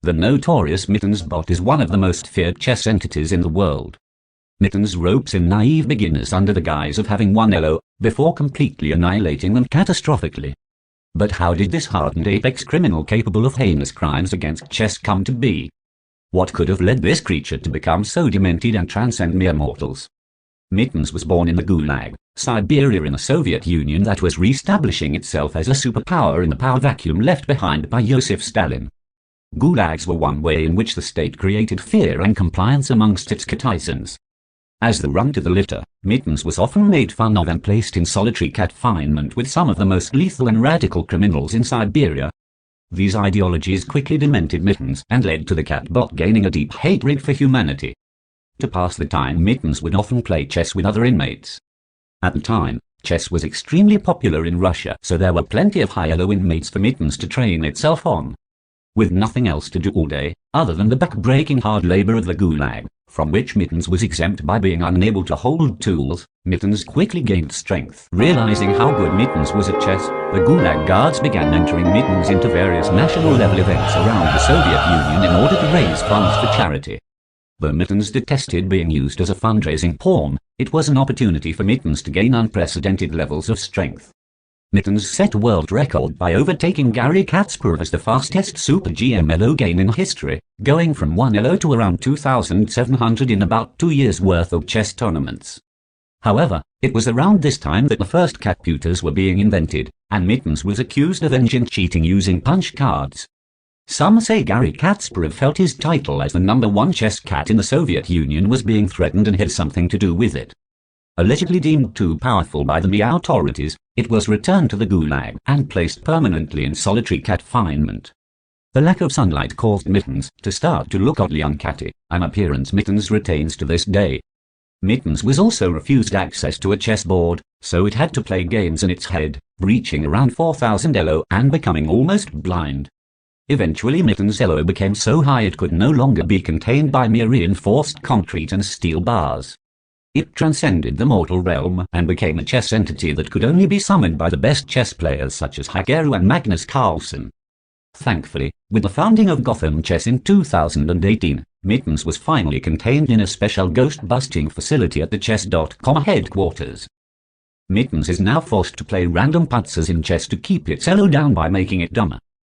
The notorious Mittens bot is one of the most feared chess entities in the world. Mittens ropes in naive beginners under the guise of having won elo, before completely annihilating them catastrophically. But how did this hardened apex criminal capable of heinous crimes against chess come to be? What could have led this creature to become so demented and transcend mere mortals? Mittens was born in the gulag, Siberia, in a Soviet Union that was re-establishing itself as a superpower in the power vacuum left behind by Joseph Stalin. Gulags were one way in which the state created fear and compliance amongst its citizens. As the runt of the litter, Mittens was often made fun of and placed in solitary confinement with some of the most lethal and radical criminals in Siberia. These ideologies quickly demented Mittens and led to the cat bot gaining a deep hatred for humanity. To pass the time, Mittens would often play chess with other inmates. At the time, chess was extremely popular in Russia, so there were plenty of high elo inmates for Mittens to train itself on. With nothing else to do all day, other than the back-breaking hard labor of the gulag, from which Mittens was exempt by being unable to hold tools, Mittens quickly gained strength. Realizing how good Mittens was at chess, the gulag guards began entering Mittens into various national-level events around the Soviet Union in order to raise funds for charity. Though Mittens detested being used as a fundraising pawn, it was an opportunity for Mittens to gain unprecedented levels of strength. Mittens set a world record by overtaking Garry Kasparov as the fastest Super GM elo gain in history, going from 1 elo to around 2,700 in about 2 years' worth of chess tournaments. However, it was around this time that the first computers were being invented, and Mittens was accused of engine cheating using punch cards. Some say Garry Kasparov felt his title as the #1 chess cat in the Soviet Union was being threatened and had something to do with it. Allegedly deemed too powerful by the authorities, it was returned to the gulag and placed permanently in solitary confinement. The lack of sunlight caused Mittens to start to look oddly uncatty, an appearance Mittens retains to this day. Mittens was also refused access to a chessboard, so it had to play games in its head, reaching around 4,000 elo and becoming almost blind. Eventually Mittens' elo became so high it could no longer be contained by mere reinforced concrete and steel bars. It transcended the mortal realm and became a chess entity that could only be summoned by the best chess players such as Hikaru and Magnus Carlsen. Thankfully, with the founding of Gotham Chess in 2018, Mittens was finally contained in a special ghost-busting facility at the Chess.com headquarters. Mittens is now forced to play random putzes in chess to keep its elo down by making it dumber.